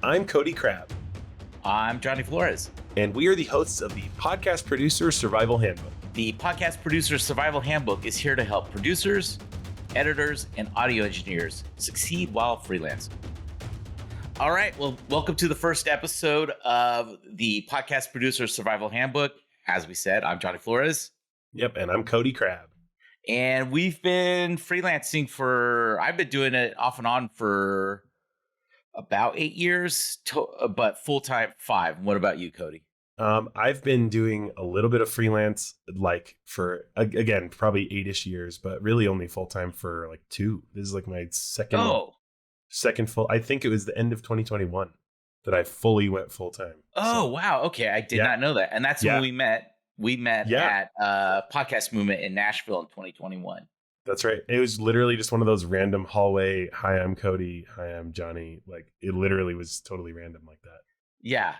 I'm Cody Crabb, I'm Johnny Flores. and we are the hosts of the Podcast Producer Survival Handbook. The Podcast Producer Survival Handbook is here to help producers, editors, and audio engineers succeed while freelancing. All right, well, welcome to the first episode of the Podcast Producer Survival Handbook. As we said, I'm Johnny Flores. Yep, and I'm Cody Crabb. And we've been freelancing I've been doing it off and on for about 8 years, but full-time 5. What about you, Cody? I've been doing a little bit of freelance, like for, again, probably 8-ish years, but really only full-time for like 2. This is like my second full. I think it was the end of 2021 that I fully went full-time. Wow. Okay. I did not know that. And that's when we met. We met at Podcast Movement in Nashville in 2021. That's right. It was literally just one of those random hallway, hi, I'm Cody, hi, I'm Johnny. Like, it literally was totally random like that. Yeah.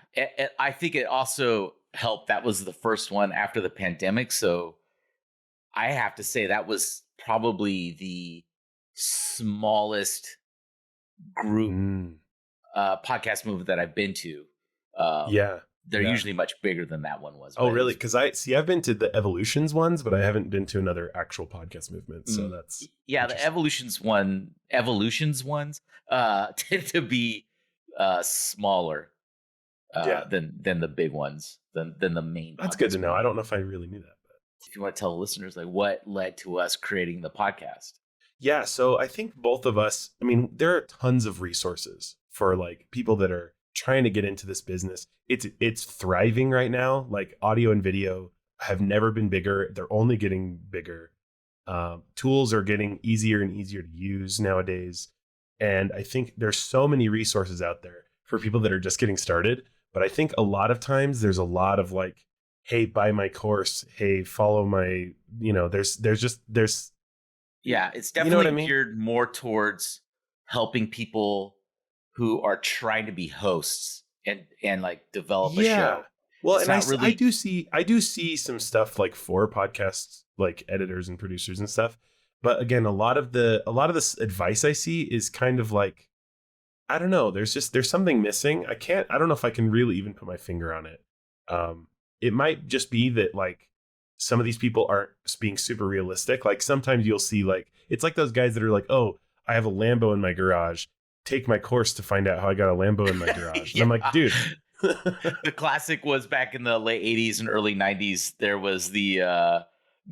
I think it also helped. That was the first one after the pandemic. So I have to say that was probably the smallest group podcast movement that I've been to. They're usually much bigger than that one was. Oh, really? Because I've been to the Evolutions ones, but I haven't been to another actual podcast movement. So that's the Evolutions ones tend to be smaller than the big ones, than the main. That's good to know. I don't know if I really knew that. But if you want to tell the listeners, like, what led to us creating the podcast? Yeah, so I think both of us. I mean, there are tons of resources for like people that are trying to get into this business. It's thriving right now. Like, audio and video have never been bigger. They're only getting bigger. Tools are getting easier and easier to use nowadays. And I think there's so many resources out there for people that are just getting started. But I think a lot of times there's a lot of like, hey, buy my course. Hey, follow my, there's yeah, it's definitely geared more towards helping people who are trying to be hosts and like develop a show. Well, and I do see some stuff like for podcasts, like editors and producers and stuff. But again, a lot of this advice I see is kind of like, I don't know, there's something missing. I don't know if I can really even put my finger on it. It might just be that like some of these people aren't being super realistic. Like, sometimes you'll see like, it's like those guys that are like, oh, I have a Lambo in my garage. Take my course to find out how I got a Lambo in my garage. And I'm like, dude. The classic was back in the late 80s and early 90s. There was the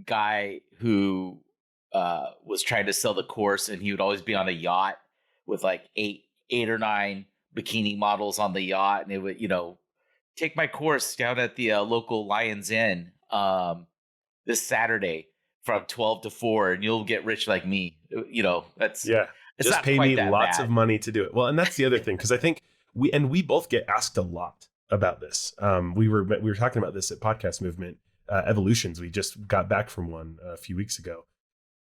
guy who was trying to sell the course, and he would always be on a yacht with like eight or 9 bikini models on the yacht. And it would, take my course down at the local Lion's Inn this Saturday from 12 to 4, and you'll get rich like me. That's It's just pay me lots of money to do it. Well, and that's the other thing, because I think we both get asked a lot about this. We were talking about this at Podcast Movement Evolutions. We just got back from one a few weeks ago,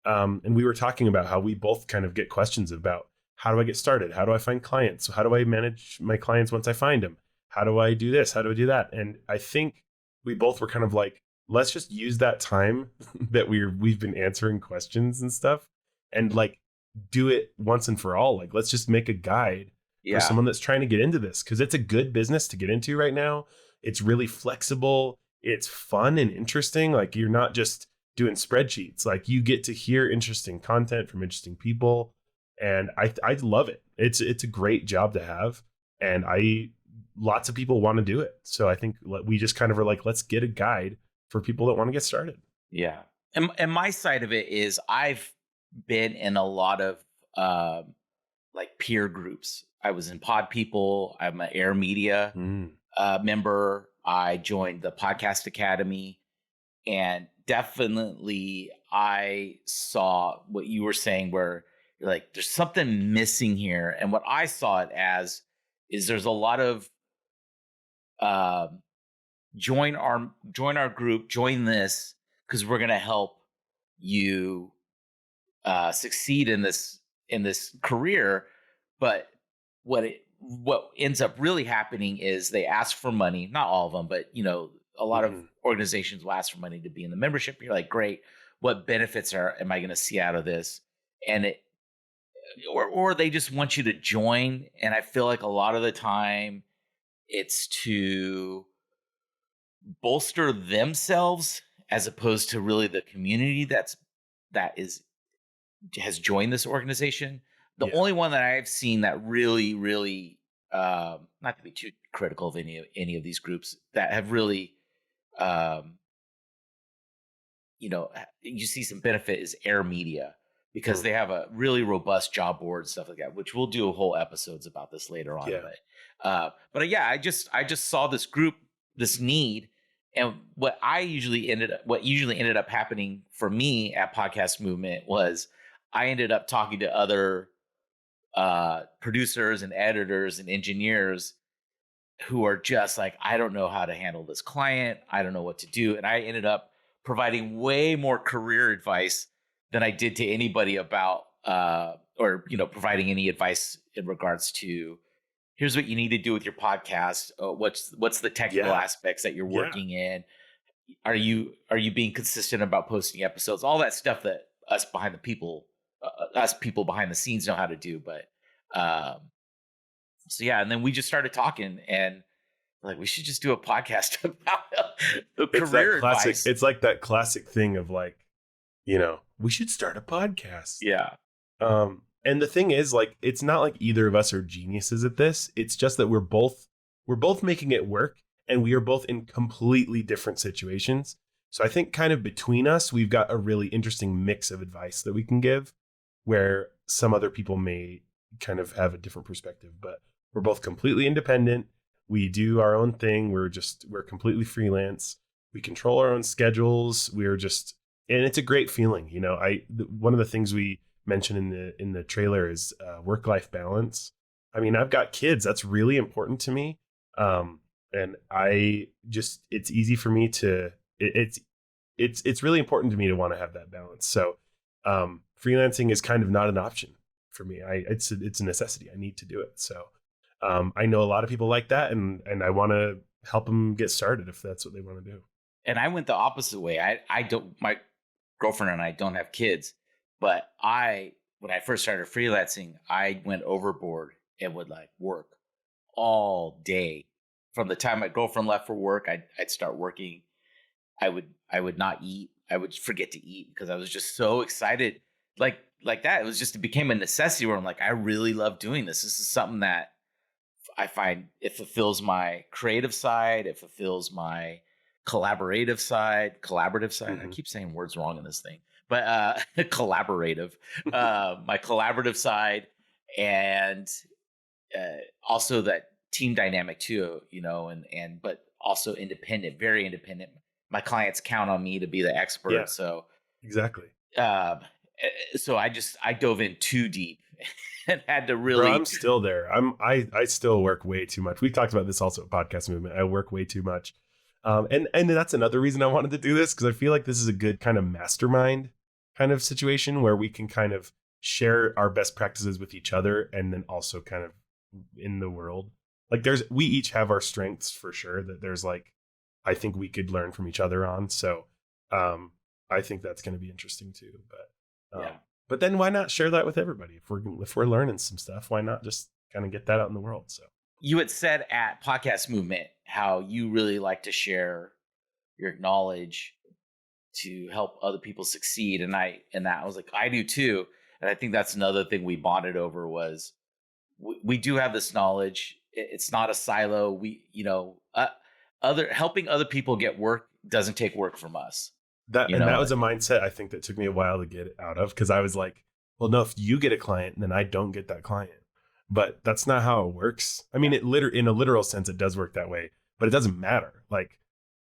and we were talking about how we both kind of get questions about, how do I get started? How do I find clients? So how do I manage my clients once I find them? How do I do this? How do I do that? And I think we both were kind of like, let's just use that time that we've been answering questions and stuff, and like, do it once and for all. Like, let's just make a guide for someone that's trying to get into this, because it's a good business to get into right now. It's really flexible. It's fun and interesting. Like, you're not just doing spreadsheets. Like, you get to hear interesting content from interesting people, and I love it. It's a great job to have, and lots of people want to do it. So I think we just kind of are like, let's get a guide for people that want to get started. Yeah. And my side of it is, I've been in a lot of like peer groups. I was in Pod People. I'm an Air Media member. I joined the Podcast Academy, and definitely I saw what you were saying, where you're like, there's something missing here. And what I saw it as is, there's a lot of join our group, join this, because we're going to help you succeed in this career. But what ends up really happening is they ask for money. Not all of them, but a lot of organizations will ask for money to be in the membership. You're like, great, what benefits am I going to see out of this? And or they just want you to join. And I feel like a lot of the time it's to bolster themselves as opposed to really the community that has joined this organization. The Yeah. only one that I've seen that really, not to be too critical of any of these groups that have really, um, you see some benefit is Air Media, because Mm. they have a really robust job board and stuff like that, which we'll do a whole episodes about this later on. Yeah. But yeah, I just saw this group, this need, and what usually ended up happening for me at Podcast Movement was I ended up talking to other producers and editors and engineers who are just like, I don't know how to handle this client. I don't know what to do. And I ended up providing way more career advice than I did to anybody about, providing any advice in regards to, here's what you need to do with your podcast. What's the technical Yeah. aspects that you're Yeah. working in? Are you being consistent about posting episodes? All that stuff that us people behind the scenes know how to do. But um, so yeah, and then we just started talking, and like, we should just do a podcast about the It's that career classic. advice. It's like that classic thing of like, we should start a podcast. Yeah. And the thing is, like, it's not like either of us are geniuses at this. It's just that we're both making it work, and we are both in completely different situations. So I think kind of between us, we've got a really interesting mix of advice that we can give, where some other people may kind of have a different perspective, but we're both completely independent. We do our own thing. We're completely freelance. We control our own schedules. And it's a great feeling. One of the things we mentioned in the trailer is work-life balance. I mean, I've got kids. That's really important to me. And it's easy for me to, it's really important to me to want to have that balance. So, freelancing is kind of not an option for me. It's a necessity. I need to do it. So, I know a lot of people like that, and I want to help them get started if that's what they want to do. And I went the opposite way. My girlfriend and I don't have kids, but when I first started freelancing, I went overboard and would like work all day. From the time my girlfriend left for work, I'd start working. I would not eat. I would forget to eat because I was just so excited. Like that. It became a necessity where I'm like, I really love doing this. This is something that I find it fulfills my creative side. It fulfills my collaborative side. Mm-hmm. I keep saying words wrong in this thing, but collaborative, my collaborative side, and also that team dynamic too, but also independent, very independent. My clients count on me to be the expert. Yeah, so exactly. So I dove in too deep and had to really. Bro, I'm still there. I still work way too much. We talked about this also at Podcast Movement. I work way too much. And that's another reason I wanted to do this, because I feel like this is a good kind of mastermind kind of situation where we can kind of share our best practices with each other, and then also kind of in the world. Like we each have our strengths for sure, that there's like, I think we could learn from each other on. So I think that's going to be interesting too. But Yeah. But then why not share that with everybody? If we're learning some stuff, why not just kind of get that out in the world? So You had said at Podcast Movement how you really like to share your knowledge to help other people succeed, and I was like, I do too. And I think that's another thing we bonded over was we do have this knowledge. It's not a silo. Helping other people get work doesn't take work from us. that was a mindset I think that took me a while to get out of, because I was like, well, no, if you get a client, then I don't get that client. But that's not how it works. I mean, in a literal sense, it does work that way, but it doesn't matter. Like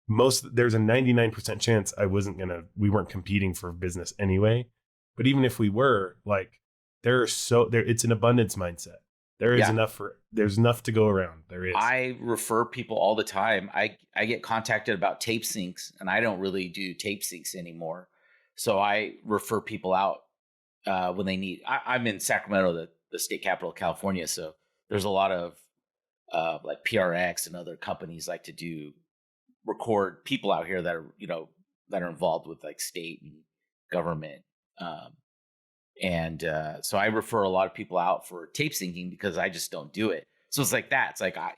there's a 99% chance we weren't competing for business anyway. But even if we were, like, it's an abundance mindset. There's enough to go around. There is. I refer people all the time. I get contacted about tape syncs, and I don't really do tape syncs anymore. So I refer people out when they need. I'm in Sacramento, the state capital of California. So there's a lot of like PRX and other companies like to record people out here that are involved with like state and government And so I refer a lot of people out for tape syncing because I just don't do it. So it's like that. It's like, I,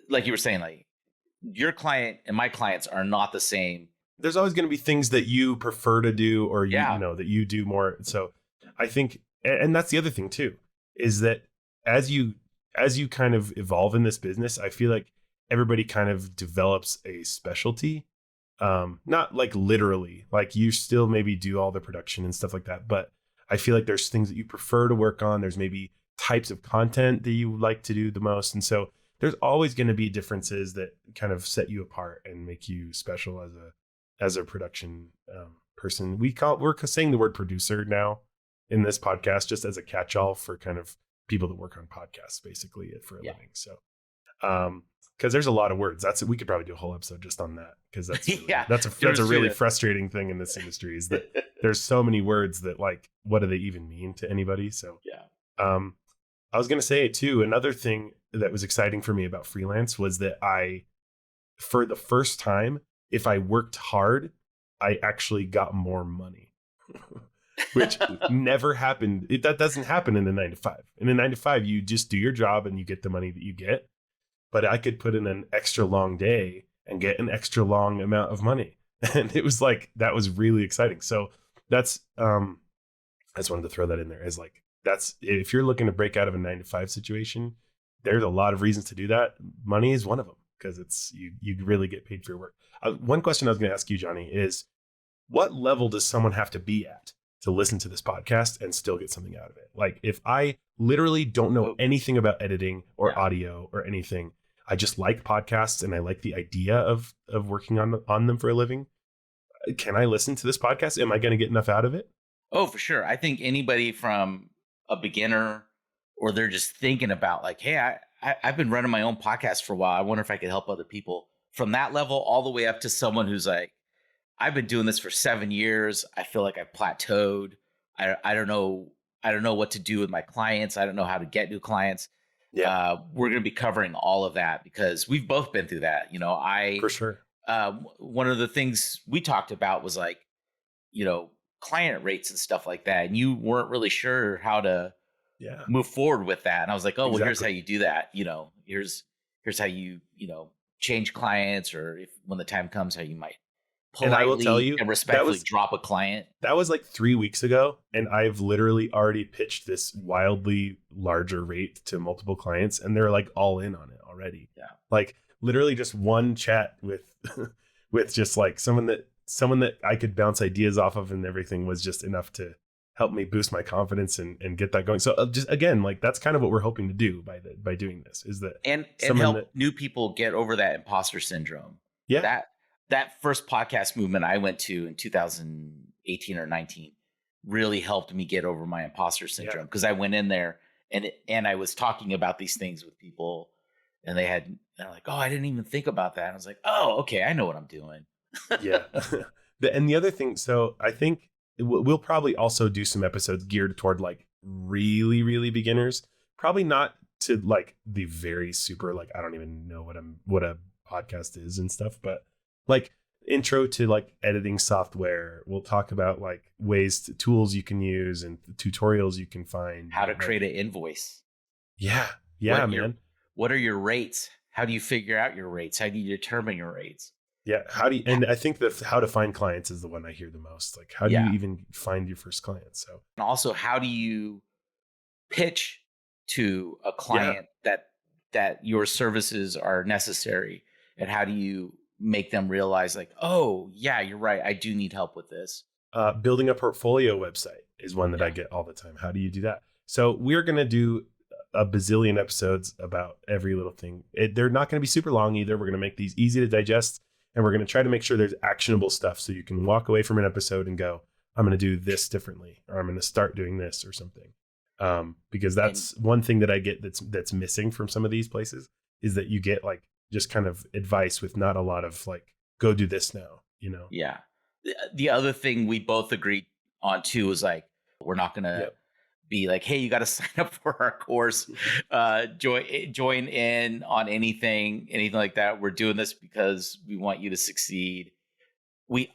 like you were saying, like your client and my clients are not the same. There's always going to be things that you prefer to do, or you Yeah. know, that you do more. So I think, and that's the other thing too, is that as you kind of evolve in this business, I feel like everybody kind of develops a specialty. Not like literally, like you still maybe do all the production and stuff like that, but I feel like there's things that you prefer to work on. There's maybe types of content that you like to do the most. And so there's always going to be differences that kind of set you apart and make you special as a production person. We're saying the word producer now in this podcast just as a catch-all for kind of people that work on podcasts basically for a living. So because there's a lot of words. We could probably do a whole episode just on that, because that's really, that's a really frustrating thing in this industry, is that there's so many words that, like, what do they even mean to anybody? So I was going to say too, another thing that was exciting for me about freelance was that for the first time, if I worked hard, I actually got more money, which never happened. That doesn't happen in a 9-to-5. In a 9-to-5, you just do your job and you get the money that you get. But I could put in an extra long day and get an extra long amount of money. And it was like, that was really exciting. So that's, I just wanted to throw that in there as like, if you're looking to break out of a 9-to-5 situation, there's a lot of reasons to do that. Money is one of them, because it's, you really get paid for your work. One question I was going to ask you, Johnny, is what level does someone have to be at to listen to this podcast and still get something out of it? Like, if I literally don't know anything about editing or audio or anything, I just like podcasts and I like the idea of working on them for a living, can I listen to this podcast? Am I going to get enough out of it? Oh, for sure. I think anybody from a beginner, or they're just thinking about like, hey, I've been running my own podcast for a while. I wonder if I could help other people. From that level all the way up to someone who's like, I've been doing this for 7 years. I feel like I've plateaued. I don't know what to do with my clients. I don't know how to get new clients. Yeah. We're going to be covering all of that because we've both been through that. For sure. One of the things we talked about was like, client rates and stuff like that. And you weren't really sure how to move forward with that. And I was like, oh, well, here's how you do that. Here's how you, change clients, or if when the time comes, how you might politely and I will tell you, and respectfully drop a client. That was like 3 weeks ago. And I've literally already pitched this wildly larger rate to multiple clients, and they're like all in on it already. Yeah. Like literally just one chat with, with just like someone that I could bounce ideas off of and everything was just enough to help me boost my confidence and get that going. So just again, like that's kind of what we're hoping to do by doing this, is that and help new people get over that imposter syndrome. Yeah. That first podcast movement I went to in 2018 or 19 really helped me get over my imposter syndrome, because I went in there and I was talking about these things with people, and they're like, oh, I didn't even think about that. And I was like, oh, okay, I know what I'm doing. Yeah. And the other thing, so I think we'll probably also do some episodes geared toward like really, really beginners, probably not to like the very super, like, I don't even know what a podcast is and stuff, but like intro to like editing software. We'll talk about like tools you can use and tutorials you can find. How to create an invoice. Yeah. Man. What are your rates? How do you figure out your rates? How do you determine your rates? Yeah. And I think that how to find clients is the one I hear the most. Like, how do you even find your first client? So, and also, how do you pitch to a client that your services are necessary? And how do you make them realize like, oh yeah, you're right, I do need help with this? Building a portfolio website is one that I get all the time. How do you do that? So we're going to do a bazillion episodes about every little thing. They're not going to be super long either. We're going to make these easy to digest, and we're going to try to make sure there's actionable stuff so you can walk away from an episode and go, I'm going to do this differently, or I'm going to start doing this or something. Because that's one thing that I get that's missing from some of these places, is that you get like just kind of advice with not a lot of like, go do this now, Yeah. The other thing we both agreed on too was like, we're not going to be like, hey, you got to sign up for our course, join in on anything like that. We're doing this because we want you to succeed.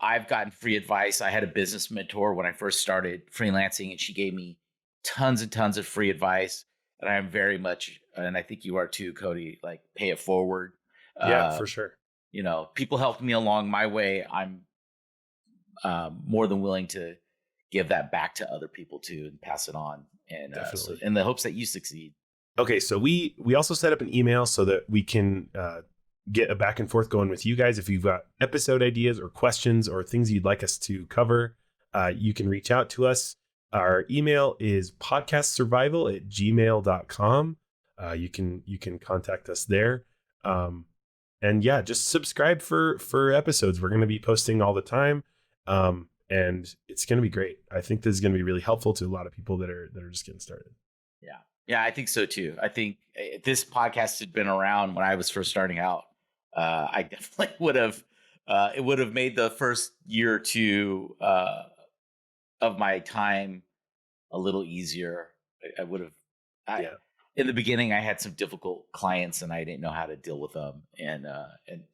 I've gotten free advice. I had a business mentor when I first started freelancing, and she gave me tons and tons of free advice. And I am very much, and I think you are too, Cody, like pay it forward. Yeah, Uh, for sure. People helped me along my way. I'm more than willing to give that back to other people too and pass it on. And so Definitely. in the hopes that you succeed. Okay, so we also set up an email so that we can get a back and forth going with you guys. If you've got episode ideas or questions or things you'd like us to cover, you can reach out to us. Our email is podcastsurvival@gmail.com. You can contact us there. And yeah, just subscribe for episodes. We're going to be posting all the time. And it's going to be great. I think this is going to be really helpful to a lot of people that are just getting started. Yeah, I think so too. I think if this podcast had been around when I was first starting out, I definitely would have. It would have made the first year or two of my time a little easier. I would have. In the beginning, I had some difficult clients, and I didn't know how to deal with them, and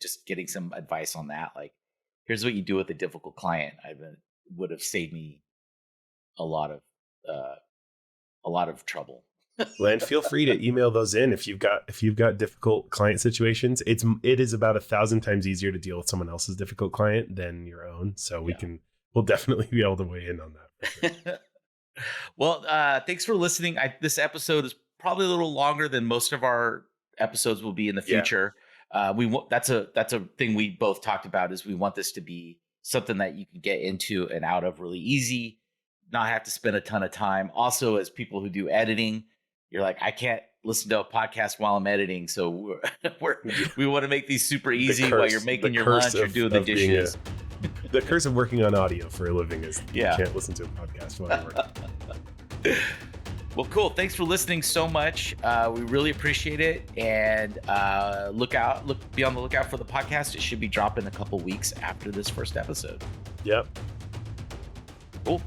just getting some advice on that, like, here's what you do with a difficult client, would have saved me a lot of trouble. Well, and feel free to email those in if you've got difficult client situations. It is about 1,000 times easier to deal with someone else's difficult client than your own. So we'll definitely be able to weigh in on that. For sure. Well, thanks for listening. This episode is probably a little longer than most of our episodes will be in the future. That's a thing we both talked about, is we want this to be something that you can get into and out of really easy, not have to spend a ton of time. Also, as people who do editing, you're like, I can't listen to a podcast while I'm editing. So we want to make these super easy while you're making your lunch or doing the dishes. The curse of working on audio for a living is you can't listen to a podcast while you're working. Well, cool. Thanks for listening so much. We really appreciate it. And be on the lookout for the podcast. It should be dropping a couple weeks after this first episode. Yep. Cool.